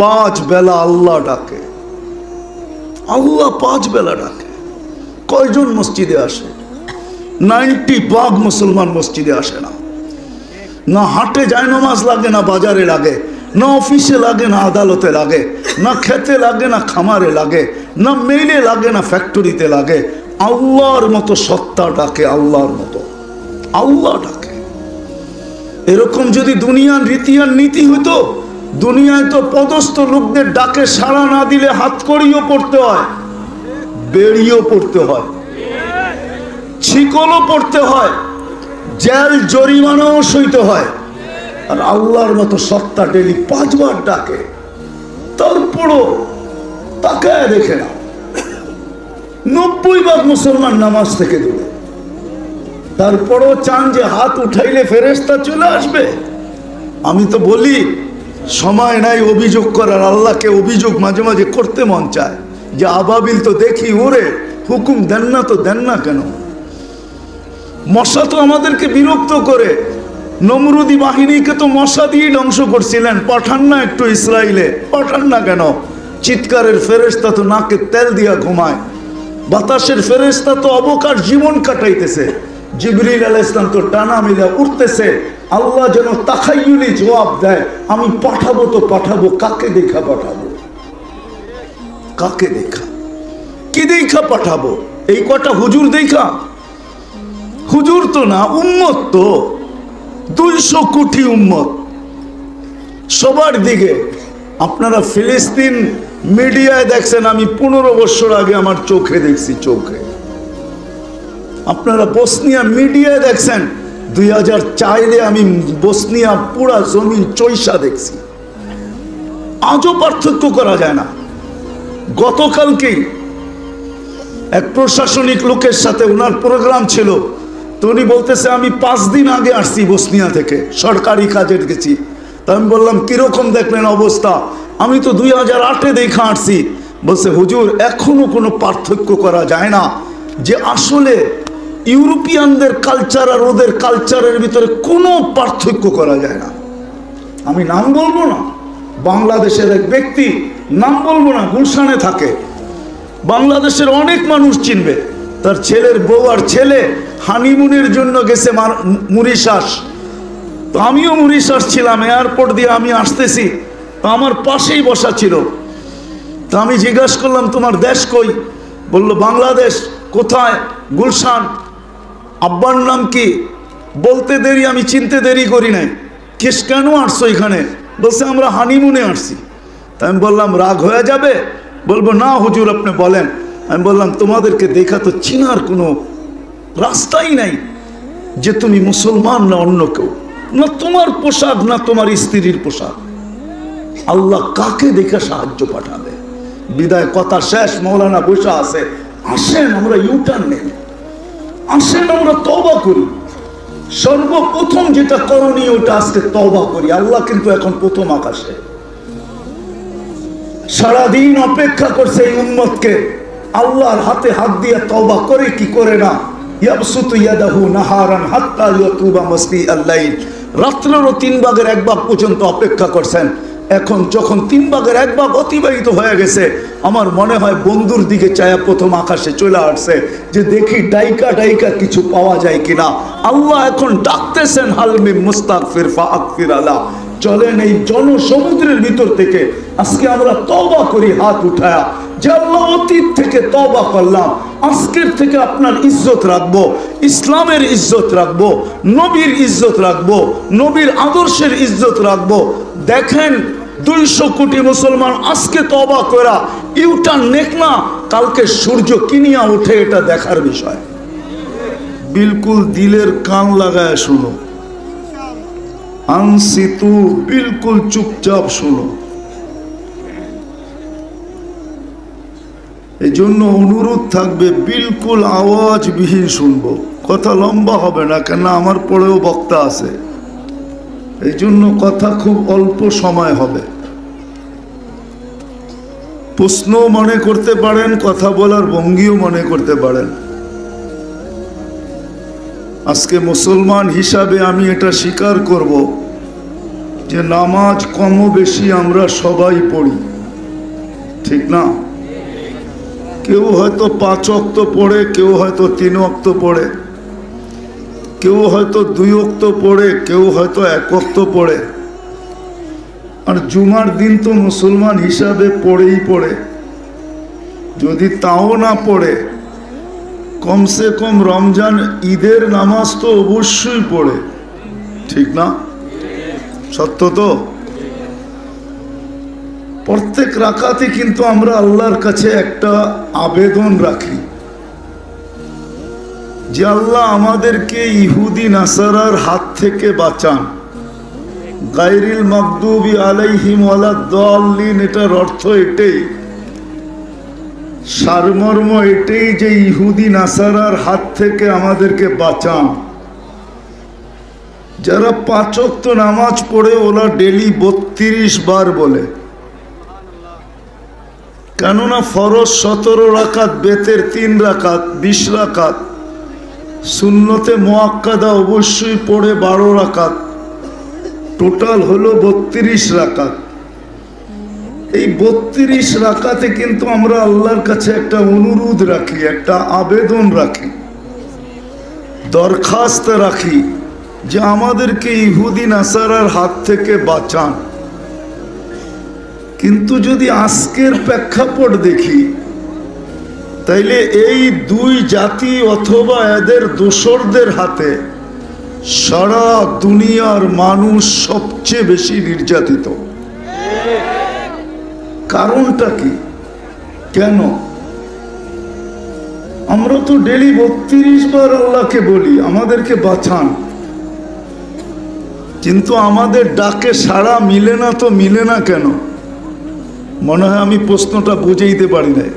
5 বেলা আল্লাহ ডাকে, আল্লাহ 5 বেলা ডাকে। কয়জন মসজিদে আসে? 90% মুসলমান মসজিদে আসে না। না হাটে যায় নামাজ লাগে, না বাজারে লাগে, না অফিসে লাগে, না আদালতে লাগে, না খেতে লাগে, না খামারে লাগে, না মেইলে লাগে, না ফ্যাক্টরিতে লাগে। আল্লাহর মতো সত্তা ডাকে, আল্লাহর মতো আল্লাহ ডাকে। এরকম যদি দুনিয়ার রীতি আর নীতি হইতো, দুনিয়ায় তো পদস্থ লোকদের ডাকে সাড়া না দিলে হাত কড়িও পড়তে হয়, বেড়িও পড়তে হয়, ছিকলও পড়তে হয়, জেল জরিমানাও সইতে হয়। আর আল্লাহর মতো সত্তা ডেলি 5 বার ডাকে, তারপরও তাকায় দেখে না। 90% মুসলমান নামাজ থেকে দূরে, তারপরও চান যে হাত উঠাইলে ফেরেশতা চলে আসবে। আমি তো বলি সময় নাই অভিযোগ করার। আল্লাহকে অভিযোগ মাঝে মাঝে করতে মন চায় যে আবাবিল তো দেখি ওরে, হুকুম দেন না তো দেন না কেন? মশা তো আমাদেরকে বিরক্ত করে। নমরুদি বাহিনীকে তো মশা দিয়ে ধ্বংস করছিলেন, পাঠান না একটু ইসরায়েলে, পাঠান না কেন? চিৎকারের ফেরেশতা তো নাকে তেল দিয়া ঘুমায়, বাতাসের ফেরেশতা তো অবকাশ জীবন কাটাইতেছে, জিবরিল আলাইহিস সালাম তো টানা মিলা উঠতেছে। আল্লাহ যেন তাখাইয়ুলি জবাব দেয়, আমি পাঠাবো তো পাঠাবো, কাকে দেখা পাঠাবো? কাকে দেখা, কি দেখা পাঠাবো? এই কটা হুজুর দেখা? হুজুর তো না, উম্মত তো 200 কোটি উম্মত সবার দিকে। আপনারা ফিলিস্তিন মিডিয়ায় দেখছেন, আমি 15 বছর আগে আমার চোখে দেখছি, চোখে। আপনারা বসনিয়া মিডিয়ায় দেখছেন, 2004-এ আমি বসনিয়া পুরা জমিন চৈষা দেখছি। আজও পার্থক্য করা যায় না। গতকালকেই এক প্রশাসনিক লোকের সাথে ওনার প্রোগ্রাম ছিল, তো উনি বলতেছে আমি 5 দিন আগে আসছি বসনিয়া থেকে, সরকারি কাজে গেছি। তা আমি বললাম কিরকম দেখলেন অবস্থা? আমি তো 2008-এ দেখা আসছি। বলছে হুজুর এখনো কোনো পার্থক্য করা যায় না, যে আসলে ইউরোপিয়ানদের কালচার আর ওদের কালচারের ভিতরে কোনো পার্থক্য করা যায় না। আমি নাম বলবো না, বাংলাদেশের এক ব্যক্তি, নাম বলবো না, গুলশানে থাকে, বাংলাদেশের অনেক মানুষ চিনবে। তার ছেলের বউ আর ছেলে হানিমুনের জন্য গেছে মরিশাস। তো আমিও মরিশাস ছিলাম, এয়ারপোর্ট দিয়ে আমি আসতেছি, তো আমার পাশেই বসা ছিল। তো আমি জিজ্ঞাসা করলাম তোমার দেশ কই? বললো বাংলাদেশ। কোথায়? গুলশান। আব্বার নাম কি? বলতে দেরি, আমি চিনতে দেরি করি নাই। কেন আসছো এখানে? বলছে আমরা হানিমুনে আসছি। তা আমি বললাম রাগ হয়ে যাবে? বলবো না হুজুর আপনি বলেন। আমি বললাম তোমাদেরকে দেখা তো চিনার কোনো রাস্তাই নাই, যে তুমি মুসলমান না অন্য কেউ, না তোমার পোশাক না তোমার স্ত্রীর পোশাক। আল্লাহ কাকে দেখে সাহায্য পাঠাবে? বিদায় কথা শেষ। মৌলানা বসা আছে, আসেন আমরা ইউটার্ন নেই, আসেন আমরা তওবা করি। সর্বপ্রথম যেটা করণীয় ওটা আজকে তওবা করি। আল্লাহ কিন্তু এখন প্রথম আকাশে, সারাদিন অপেক্ষা করছে এই উম্মতকে। আল্লাহর হাতে হাত দিয়ে তওবা করে কি করে না? ইয়াবসুতু ইয়াদাহু নাহারান হাত্তা ইয়াতুবা মাসি আল-লাইল। রাত্রেরও 3 ভাগের 1 ভাগ পর্যন্ত অপেক্ষা করছেন। এখন যখন 3 ভাগের 1 ভাগ অতিবাহিত হয়ে গেছে, আমার মনে হয় বন্ধুর দিকে চায়া প্রথম আকাশে চলে আসছে, যে দেখি ডাইকা ডাইকা কিছু পাওয়া যায় কিনা। আল্লাহ এখন ডাকতেছেন, হালমি মুস্তাগফির ফাগফির আলা। চলেন এই জনসমুদ্রের ভিতর থেকে আজকে আমরা তওবা করি হাত উঠায়া, যে আল্লাহ অতীত থেকে তওবা করলাম, আজকের থেকে আপনার ইজ্জত রাখবো, ইসলামের ইজ্জত রাখবো, নবীর ইজ্জত রাখবো, নবীর আদর্শের ইজ্জত রাখবো। দেখেন 200 কোটি মুসলমান আজকে তওবা করা ইউটার্ন নেক না, কালকে সূর্য কিনিয়া ওঠে, এটা দেখার বিষয়। বিলকুল দিলের কান লাগায় শুনো, আনসিতু, বিলকুল চুপচাপ শুনো। এই জন্য অনুরোধ থাকবে বিলকুল আওয়াজবিহীন শুনবো, কথা লম্বা হবে না, কেন আমার পরেও বক্তা আছে। এই জন্য কথা খুব অল্প সময় হবে। প্রশ্ন মনে করতে পারেন, কথা বলার ভঙ্গিও মনে করতে পারেন। আজকে মুসলমান হিসাবে আমি এটা স্বীকার করব যে নামাজ কম বেশি আমরা সবাই পড়ি, ঠিক না? কেউ হয়তো 5 ওয়াক্ত পড়ে, কেউ হয়তো 3 ওয়াক্ত পড়ে, কেউ হয়তো 2 ওয়াক্ত পড়ে, কেউ হয়তো 1 ওয়াক্ত পড়ে। আর জুমার দিন তো মুসলমান হিসাবে পড়েই পড়ে। যদি তাও না পড়ে, কমসে কম রমজান ঈদের নামাজ তো অবশ্যই পড়ে, ঠিক না? সত্য তো? প্রত্যেক রাকাতে কিন্তু আমরা আল্লাহর কাছে একটা আবেদন রাখি যে আল্লাহ আমাদেরকে ইহুদি নাসারার হাত থেকে বাঁচান। গায়রিল মাগদুবি আলাইহিম ওয়ালাদ-দাল্লিন, এটার অর্থ এটাই, সারমর্ম এটাই যে ইহুদি নাসারার হাত থেকে আমাদেরকে বাঁচান। যারা 5 ওয়াক্ত নামাজ পড়ে ওরা ডেলি 32 বার বলে, কেননা ফরজ 17 রাকাত, বেতের 3 রাকাত, 20 রাকাত, সুন্নতে মুআক্কাদা অবশ্যই পড়ে 12 রাকাত, টোটাল হলো 32 রাকাত। এই 32 রাকাতে কিন্তু আমরা আল্লাহর কাছে একটা অনুরোধ রাখি, একটা আবেদন রাখি, দরখাস্ত রাখি যে আমাদেরকে ইহুদি নাসারার হাত থেকে বাঁচান। কিন্তু যদি আজকের প্রেক্ষাপট দেখি, তাইলে এই 2 জাতি অথবা এদের দোসরদের হাতে সারা দুনিয়ার মানুষ সবচেয়ে বেশি নির্যাতিত। কারণটা কি? কেন? আমরা তো ডেলি 32 বার আল্লাহকে বলি আমাদেরকে বাঁচান, কিন্তু আমাদের ডাকে সাড়া মিলে না। তো মিলে না কেন? মনে হয় আমি প্রশ্নটা বুঝাইতে পারি নাই।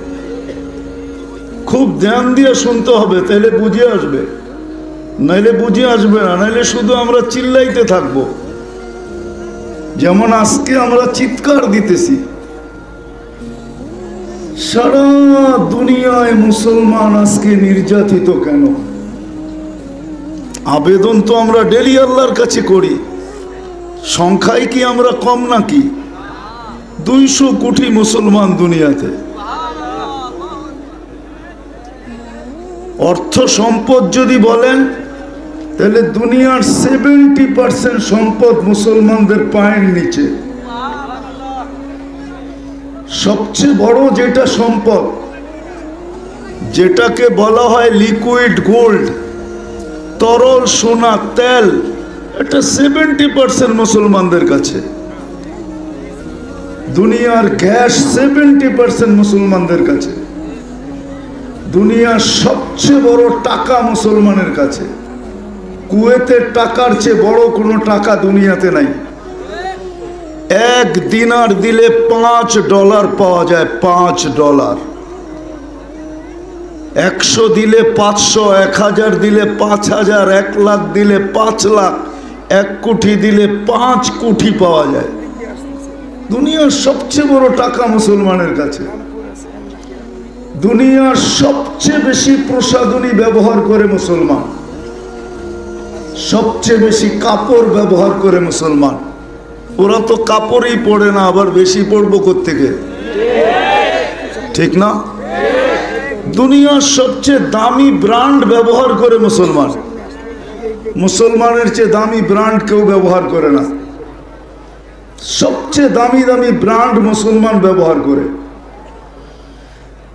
খুব ধ্যান দিয়ে শুনতে হবে, তাহলে বুঝে আসবে, নাইলে বুঝে আসবে না। নাইলে শুধু আমরা চিল্লাইতে থাকবো, যেমন আজকে আমরা চিৎকার দিতেছি। সারা দুনিয়ায় মুসলমান আজকে নির্যাতিত কেন? আবেদন তো আমরা ডেলি আল্লাহর কাছে করি। সংখ্যায় কি আমরা কম নাকি? 200 কোটি মুসলমান দুনিয়াতে। অর্থ সম্পদ যদি বলেন, তাহলে দুনিয়ার 70% সম্পদ মুসলমানদের পায়ের নিচে। সবচেয়ে বড় যেটা সম্পদ, যেটাকে বলা হয় লিকুইড গোল্ড, তরল সোনা, তেল, এটা 70% মুসলমানদের কাছে। দুনিয়ার গ্যাস 70% মুসলমানদের কাছে। দুনিয়ার সবচেয়ে বড় টাকা মুসলমানের কাছে। কুয়েতের টাকার চেয়ে বড় কোনো টাকা দুনিয়াতে নাই। 1 দিনার দিলে $5 পাওয়া যায়, $5। 100 দিলে 500, 1000 দিলে 5000, 1 লাখ দিলে 5 লাখ, 1 কোটি দিলে 5 কোটি পাওয়া যায়। দুনিয়ার সবচেয়ে বড় টাকা মুসলমানের কাছে। দুনিয়ার সবচেয়ে বেশি প্রসাধনী ব্যবহার করে মুসলমান, সবচেয়ে বেশি কাপড় ব্যবহার করে মুসলমান। ওরা তো কাপড়ই পরে না, আবার বেশি পরবো কোত্থেকে? ঠিক না? দুনিয়ার সবচেয়ে দামি ব্র্যান্ড ব্যবহার করে মুসলমান। মুসলমানের চেয়ে দামি ব্র্যান্ড কেউ ব্যবহার করে না। সবচেয়ে দামি দামি ব্র্যান্ড মুসলমান ব্যবহার করে।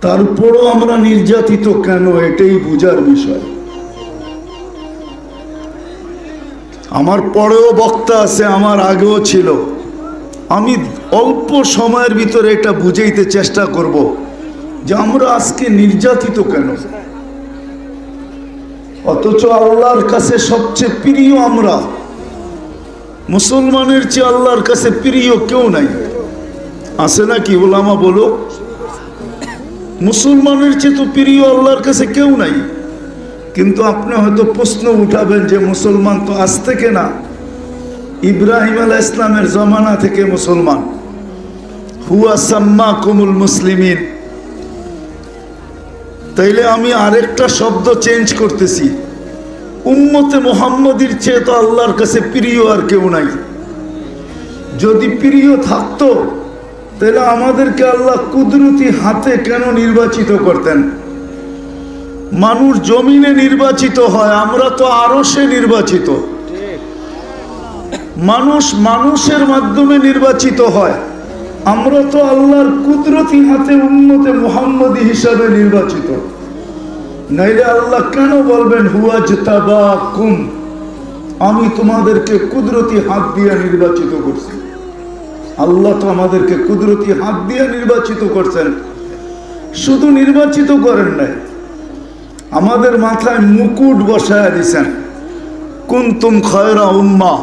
তারপরও আমরা নির্যাতিত কেন? এটাই বুঝার বিষয়। আমার পরেও বক্তা আছে, আমার আগেও ছিল। আমি অল্প সময়ের ভিতরে এটা বুঝাইতে চেষ্টা করব যে আমরা আজকে নির্যাতিত কেন, অথচ আল্লাহর কাছে সবচেয়ে প্রিয় আমরা। মুসলমানের চেয়ে আল্লাহর কাছে প্রিয় কেউ নাই, আছে নাকি? ওলামা বলো, মুসলমানের চেয়ে তো প্রিয় আল্লাহর কাছে কেউ নাই। কিন্তু আপনি হয়তো প্রশ্ন উঠাবেন যে মুসলমান তো আজ থেকে না, ইব্রাহিম আলাইহিস সালামের জমানা থেকে মুসলমান। হুয়া সাম্মাকুমুল মুসলিমিন। তাইলে আমি আরেকটা শব্দ চেঞ্জ করতেছি, উম্মতে মুহাম্মদীর চেয়ে তো আল্লাহর কাছে প্রিয় আর কেউ নাই। যদি প্রিয় থাকতো তাহলে আমাদেরকে আল্লাহ কুদরতি হাতে কেন নির্বাচিত করতেন? মানুষ জমিনে নির্বাচিত হয়, আমরা তো আরশে নির্বাচিত। মানুষ মানুষের মাধ্যমে নির্বাচিত হয়, আমরা তো আল্লাহর কুদরতি হাতে উম্মতে মুহাম্মদী হিসাবে নির্বাচিত। নাইলে আল্লাহ কেন বলবেন হুয়াজতাবাকুম, আমি তোমাদেরকে কুদরতি হাত দিয়ে নির্বাচিত করছি? আল্লাহ তো আমাদেরকে কুদরতি হাত দিয়ে নির্বাচিত করছেন। শুধু নির্বাচিত করেন নাই, আমাদের মাথায় মুকুট বসায় দিছেন। কুনতুম খায়রা উম্মাহ,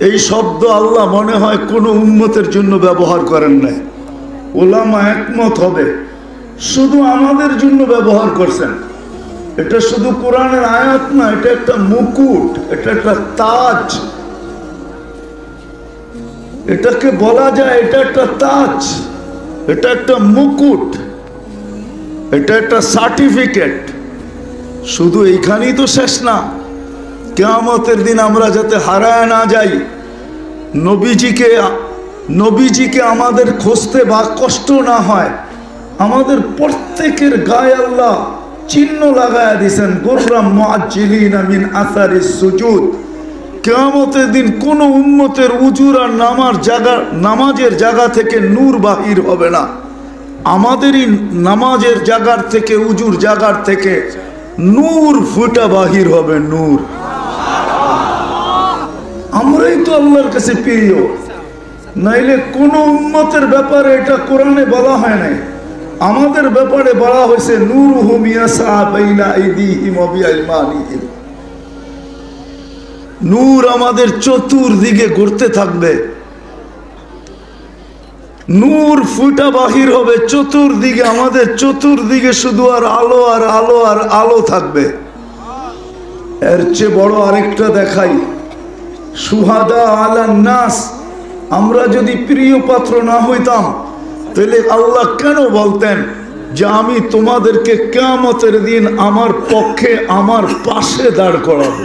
এই শব্দ আল্লাহ মনে হয় কোনো উম্মতের জন্য ব্যবহার করেন নাই। ওলামা একমত হবে, শুধু আমাদের জন্য ব্যবহার করছেন। এটা শুধু কোরআনের আয়াত না, এটা একটা মুকুট, এটা একটা তাজ। এটাকে বলা যায় এটা একটা তাজ, এটা একটা মুকুট, এটা একটা সার্টিফিকেট। শুধু এইখানেই তো শেষ না, কিয়ামতের দিন আমরা যাতে হারায় না যাই, নবীজিকে আমাদের খুঁজতে বা কষ্ট না হয়, আমাদের প্রত্যেকের গায়ে আল্লাহ চিহ্ন লাগায়া দিয়েছেন, গুররাম মুআজ্জিলিনা মিন আসারিস সুজুদ। কিয়ামতের দিন কোন উম্মতের উজুর আর নামাজের জায়গা থেকে নূর বাহির হবে না, আমাদেরই নামাজের জায়গার থেকে, উজুর জায়গার থেকে নূর ফুটা বাহির হবে, নূর। আমরাই তো আল্লাহর কাছে প্রিয়, নাইলে কোন উম্মতের ব্যাপারে এটা কোরআনে বলা হয় নাই। আমাদের ব্যাপারে বলা হয়েছে নূরুহুম ইয়াসা বাইনা আইদিহিম ওয়া বিআইমানিহিম। নূর আমাদের চতুর্দিকে ঘুরতে থাকবে, নূর ফুটা বাহির হবে চতুর্দিকে, আমাদের চতুর্দিকে শুধু আর আলো আর আলো আর আলো থাকবে। এর চেয়ে বড় আরেকটা দেখাই, সুহাদা আলান নাস। আমরা যদি প্রিয় পাত্র না হইতাম তাহলে আল্লাহ কেন বলতেন যে আমি তোমাদেরকে কিয়ামতের দিন আমার পক্ষে, আমার পাশে দাঁড় করাবো?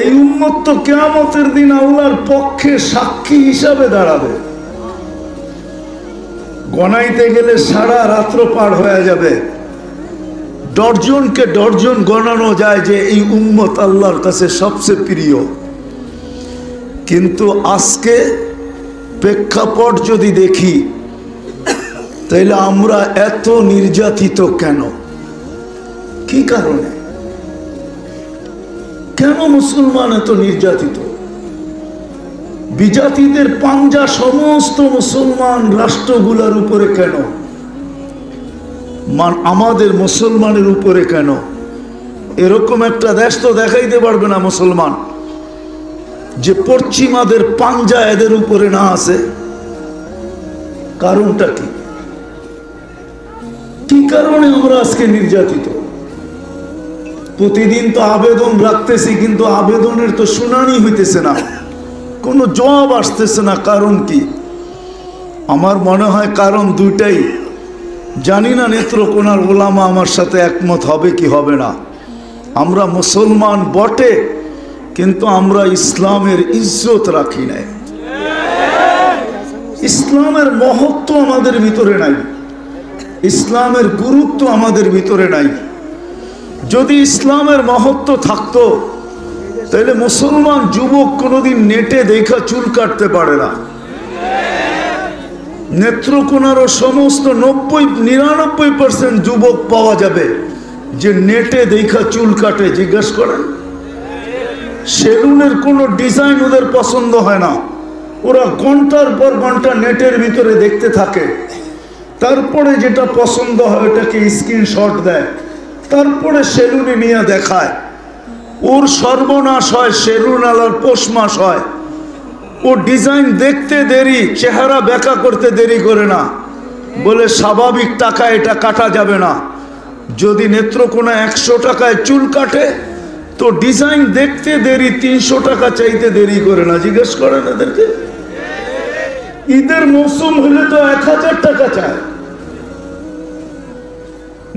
এই উম্মত তো কিয়ামতের দিন আল্লাহর পক্ষে সাক্ষী হিসাবে দাঁড়াবে। গণাইতে গেলে সারা রাত্র পার হয়ে যাবে, ডর্জনকে ডর্জন গণানো যায় যে এই উম্মত আল্লাহর কাছে সবচেয়ে প্রিয়। কিন্তু আজকে প্রেক্ষাপট যদি দেখি, তাইলে আমরা এত নির্যাতিত কেন? কি কারণে? কেন মুসলমান এত নির্যাতিত? বিজাতিদের পাঞ্জা সমস্ত মুসলমান রাষ্ট্রগুলোর উপরে কেন? আমাদের মুসলমানের উপরে কেন? এরকম একটা দেশ তো দেখাইতে পারবে না মুসলমান যে পশ্চিমাদের পাঞ্জা এদের উপরে না আছে। কারণটা কি? কি কারণে আমরা আজকে নির্যাতিত? প্রতিদিন তো আবেদন রাখতেছি, কিন্তু আবেদনের তো শুনানি হইতেছে না, কোনো জবাব আসতেছে না। কারণ কি? আমার মনে হয় কারণ দুইটাই। জানি না নেত্রকোনার ওলামা আমার সাথে একমত হবে কি হবে না। আমরা মুসলমান বটে, কিন্তু আমরা ইসলামের ইজ্জত রাখি নাই। ইসলামের মহত্ব আমাদের ভিতরে নাই, ইসলামের গুরুত্ব আমাদের ভিতরে নাই। যদি ইসলামের মহত্ব থাকতো তাহলে মুসলমান যুবক কোনোদিন নেটে দেখা চুল কাটতে পারে না। নেত্রকোনারও সমস্ত 99% যুবক পাওয়া যাবে যে নেটে দেখা চুল কাটে। জিজ্ঞেস করেন, সেলুনের কোনো ডিজাইন ওদের পছন্দ হয় না, ওরা ঘন্টার পর ঘন্টা নেটের ভিতরে দেখতে থাকে, তারপরে যেটা পছন্দ হয় ওটাকে স্ক্রিনশট দেয়, তারপরে সেলুনে নিয়ে দেখায়। ওর সর্বনাশ হয়, সেলুন আলার পৌষ মাস হয়। ও ডিজাইন দেখতে দেরি, চেহারা ব্যাকা করতে দেরি করে না, বলে স্বাভাবিক টাকা এটা কাটা যাবে না। যদি নেত্রকোনা 100 টাকায় চুল কাটে তো ডিজাইন দেখতে দেরি, 300 টাকা চাইতে দেরি করে না। জিজ্ঞেস করেন এদেরকে। ঈদের মৌসুম হলে তো 1000 টাকা চায়।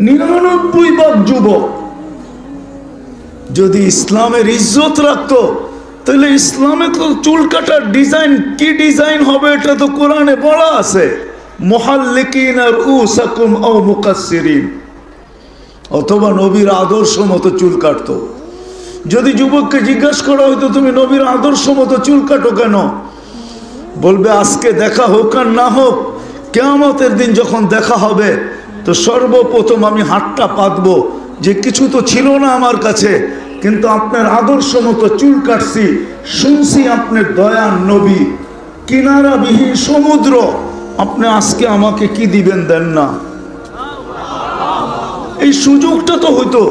99% যুবক যদি ইসলামের ইজ্জত রাখতো তাহলে ইসলামে তো চুল কাটার ডিজাইন কি ডিজাইন হবে এটা তো কোরআনে বলা আছে, মুহাল্লিকিন রুসাকুম আও মুকাসসিরিন, অথবা নবীর আদর্শ মতো চুল কাটতো। যদি যুবককে জিজ্ঞাসা করা হয়তো তুমি নবীর আদর্শ মতো চুল কাটো কেন, বলবে আজকে দেখা হোক আর না হোক, কিয়ামতের দিন যখন দেখা হবে তো সর্বপ্রথম আমি হাতটা পাতবো যে কিছু তো ছিল না আমার কাছে, কিন্তু আপনার আদর্শ মতো চুল কাটছি, শুনছি আপনার দয়ার নবী, কিনারাবিহীন সমুদ্র, আপনি আজকে আমাকে কি দিবেন দেন না। এই সুযোগটা তো হইতো।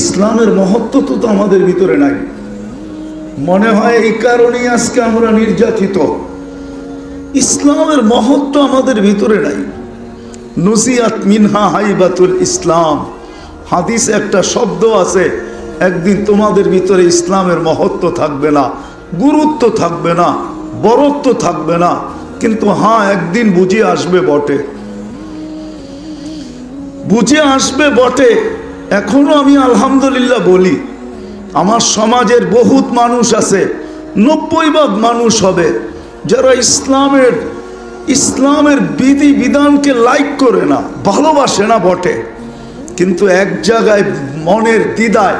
ইসলামের মহত্ব তো আমাদের ভিতরে নাই, মনে হয় এই কারণেই আজকে আমরা নির্যাতিত। ইসলামের মহত্ব আমাদের ভিতরে নাই। নুসিয়াত মিনহা হাইবাতুল ইসলাম, হাদিস একটা শব্দ আছে, একদিন তোমাদের ভিতরে ইসলামের মহত্ব থাকবে না, গুরুত্ব থাকবে না, বরত্ব থাকবে না, কিন্তু হ্যাঁ একদিন বুঝে আসবে বটে, বুঝে আসবে বটে। এখনো আমি আলহামদুলিল্লাহ বলি, আমার সমাজের বহুত মানুষ আছে, 90% মানুষ হবে যারা ইসলামের বিধি বিধানকে লাইক করে না, ভালোবাসে না বটে, কিন্তু এক জায়গায় মনের দ্বিধায়,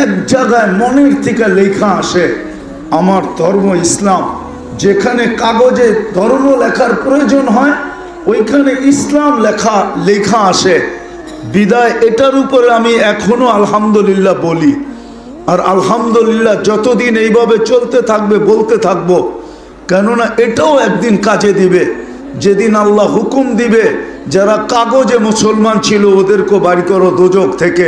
এক জায়গায় মনের থেকে লেখা আসে আমার ধর্ম ইসলাম। যেখানে কাগজে ধর্ম লেখার প্রয়োজন হয় ওইখানে ইসলাম লেখা আসে। বিদায় এটার উপরে আমি এখনো আলহামদুলিল্লাহ বলি, আর আলহামদুলিল্লাহ যতদিন এইভাবে চলতে থাকবে বলতে থাকবো, কেননা এটাও একদিন কাজে দিবে। যেদিন আল্লাহ হুকুম দিবে যারা কাগজে মুসলমান ছিল ওদেরকে বাড়ি করো দোজখ থেকে,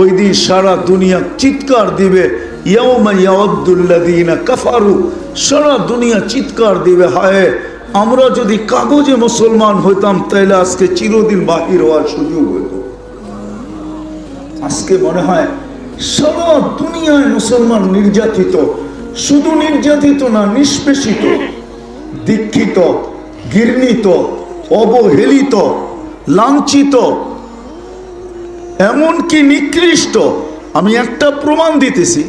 ওই দিন সারা দুনিয়া চিৎকার দিবে, ইয়াউমা ইয়াউদ্দুল্লাযীনা কাফারু, সারা দুনিয়া চিৎকার দিবে, হায় আমরা যদি কাগজে মুসলমান হইতাম তাইলে আজকে চিরদিন বাহির হওয়ার সুযোগ হইত। আজকে মনে হয় সারা দুনিয়ায় মুসলমান নির্যাতিত, শুধু নির্যাতিত না, নিষ্পেষিত, দীক্ষিত, ঘৃণিত, অবহেলিত, লাঞ্ছিত, এমনকি নিকৃষ্ট। আমি একটা প্রমাণ দিতেছি,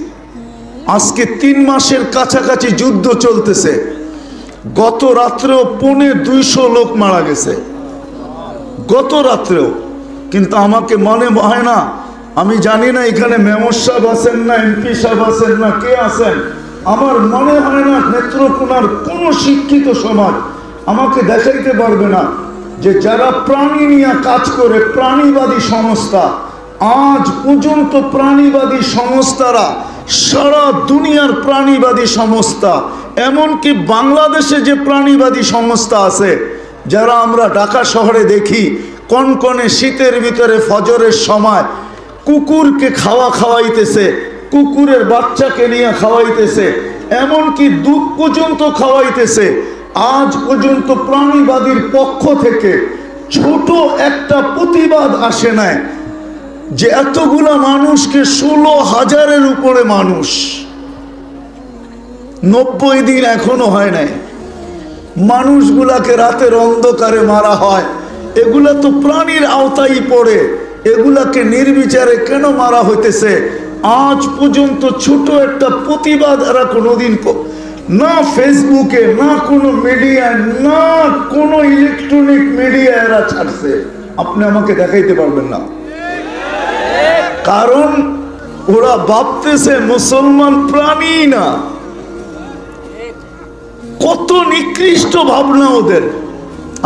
আজকে 3 মাসের কাছাকাছি যুদ্ধ চলতেছে, গত রাত্রেও 250 লোক মারা গেছে, গত রাত্রেও। কিন্তু আমাকে মনে হয় না, আমি জানি না এখানে মেয়র সাহেব আছেন না এমপি সাহেব আছেন না কে আছেন, আমার মনে হয় না নেত্রকোনার কোনো শিক্ষিত সমাজ আমাকে দেখাইতে পারবে না যে যারা প্রাণী নিয়ে কাজ করে, প্রাণীবাদী সংস্থা, আজ পর্যন্ত প্রাণীবাদী সংস্থারা, সারা দুনিয়ার প্রাণীবাদী সংস্থা, এমনকি বাংলাদেশে যে প্রাণীবাদী সংস্থা আছে, যারা আমরা ঢাকা শহরে দেখি কনকনে শীতের ভিতরে ফজরের সময় কুকুরকে খাওয়াইতেছে, কুকুরের বাচ্চাকে নিয়ে খাওয়াইতেছে, এমনকি দুধ পর্যন্ত খাওয়াইতেছে, আজ পর্যন্ত প্রাণীবাদীর পক্ষ থেকে ছোট একটা প্রতিবাদ আসে নাই যে এতগুলা মানুষকে 16,000-এর উপরে মানুষ, 90 দিন এখনো হয় নাই, মানুষগুলাকে রাতের অন্ধকারে মারা হয়। এগুলা তো প্রাণীর আওতায় পড়ে, এগুলাকে নির্বিচারে কেন মারা হইতেছে আজ পর্যন্ত ছোট একটা প্রতিবাদ এরা কোনোদিন না ফেসবুকে, না কোনো মিডিয়ায়, না কোনো ইলেকট্রনিক মিডিয়া এরা ছাড়ছে, আপনি আমাকে দেখাইতে পারবেন না। কারণ ওরা ভাবতেছে মুসলমান প্রাণী না। কত নিকৃষ্ট ভাবনা ওদের।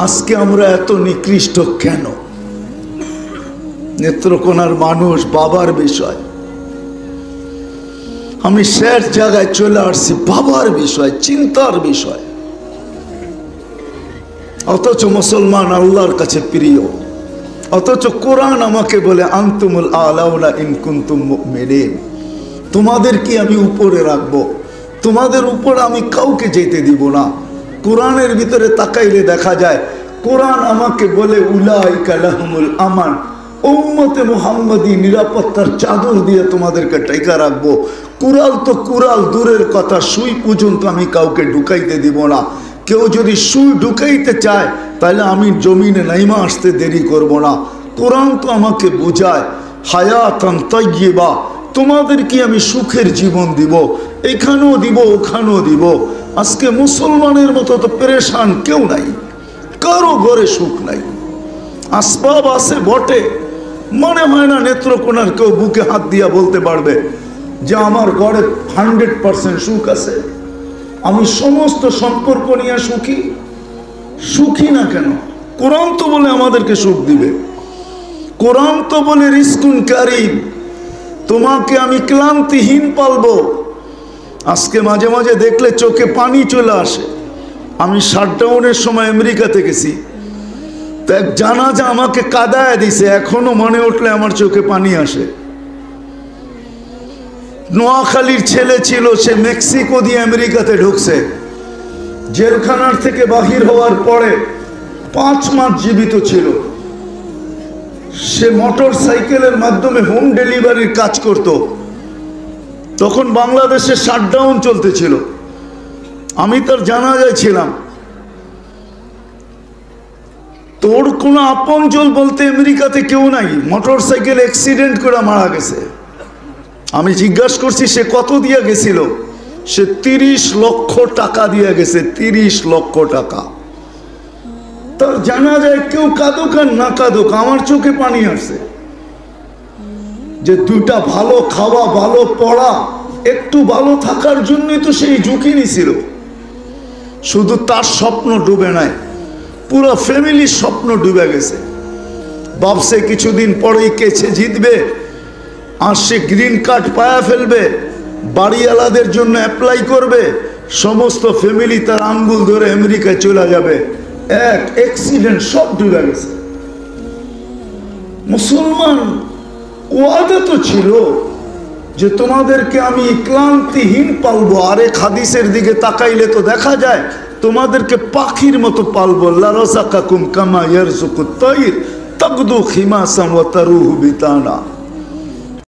আজকে আমরা এত নিকৃষ্ট কেন? নেত্রকোনার মানুষ বাবার বিষয়, আমি শেষ জায়গায় চলে আসছি, বাবার বিষয়, চিন্তার বিষয়। অথচ মুসলমান আল্লাহর কাছে প্রিয়, অথচ কোরআন আমাকে বলে আনতুমুল আলাউনা ইন কুনতুম মুমিনিন, তোমাদের কি আমি উপরে রাখবো, তোমাদের উপর আমি কাউকে যেতে দিব না। কোরআনের ভিতরে তাকাইলে দেখা যায় কোরআন আমাকে বলে উলাইকা লাহুমুল আমান, উম্মতে মুহাম্মাদি নিরাপত্তার চাদর দিয়ে তোমাদেরকে টেকা রাখবো। কুরাল তো কুরাল দূরের কথা, সুই পর্যন্ত আমি কাউকে ঢুকাইতে দিব না। কেউ যদি সুই ঢুকাইতে চায় তাহলে আমি জমিনে নাইমা আসতে দেরি করব না। কোরআন তো আমাকে বোঝায় হায়াতান তাইয়্যিবা, তোমাদেরকে আমি সুখের জীবন দিব, এখানেও দিব ওখানেও দিব। আজকে মুসলমানের মতো তো পেরেশান কেউ নাই, কারো ঘরে সুখ নাই। আসবাব আছে বটে, মনে হয় না নেত্রকোনার কেউ বুকে হাত দিয়া বলতে পারবে যে আমার ঘরে 100% সুখ আছে। আমি সমস্ত সম্পর্ক নিয়ে সুখী। সুখী না কেন? কোরআন তো বলে আমাদেরকে সুখ দিবে। কোরআন তো বলে রিজকুন কারীম, তোমাকে আমি ক্লান্তিহীন পালবো। আজকে মাঝে মাঝে দেখলে চোখে পানি চলে আসে। আমি শাটডাউনের সময় আমেরিকাতে গেছি, তো এক জানাজা আমাকে কাঁদায় দিছে, এখনো মনে উঠলে আমার চোখে পানি আসে। নোয়াখালীর ছেলে ছিল, সে মেক্সিকো দিয়ে আমেরিকাতে ঢুকছে। জেলখানার থেকে বাহির হওয়ার পরে 5 মাস জীবিত ছিল। সে মোটর সাইকেলের মাধ্যমে হোম ডেলিভারির কাজ করত। তখন বাংলাদেশে শাটডাউন চলতেছিল, আমি তার জানাজায় ছিলাম। তোর কোনো আপনজন বলতে আমেরিকাতে কেউ নাই, মোটর সাইকেল অ্যাক্সিডেন্ট করে মারা গেছে। আমি জিজ্ঞাসা করছি সে কত দিয়ে গেছিল, সে 30 লক্ষ টাকা দিয়ে গেছে। 30 লক্ষ টাকা। তার জানাজায় কেউ কাঁদুক আর না কাঁদুক, আমার চোখে পানি আসছে। যে দুটা ভালো খাওয়া, ভালো পড়া, একটু ভালো থাকার জন্যই তো সেই ঝুঁকি নিছিল। শুধু তার স্বপ্ন ডুবে নাই, পুরো ফ্যামিলির স্বপ্ন ডুবে গেছে। ভাবছে কিছুদিন পরেই কেছে জিতবে, আর সে গ্রিন কার্ড পায়া ফেলবে, বাড়িওয়ালাদের জন্য অ্যাপ্লাই করবে, সমস্ত ফ্যামিলি তার আঙ্গুল ধরে আমেরিকায় চলে যাবে। এক অ্যাক্সিডেন্ট, সব ডুবে গেছে। মুসলমান ওয়াদা তো ছিল যে তোমাদেরকে আমি ক্লান্তিহীন পালবো। আরেক হাদিসের দিকে তাকাইলে তো দেখা যায় তোমাদেরকে পাখির মতো পালবো। লারাযাকাকুম কামা ইয়ারযুকুত তাইর তাগদু খিমাসাম ওয়া তারুহু বিতানা।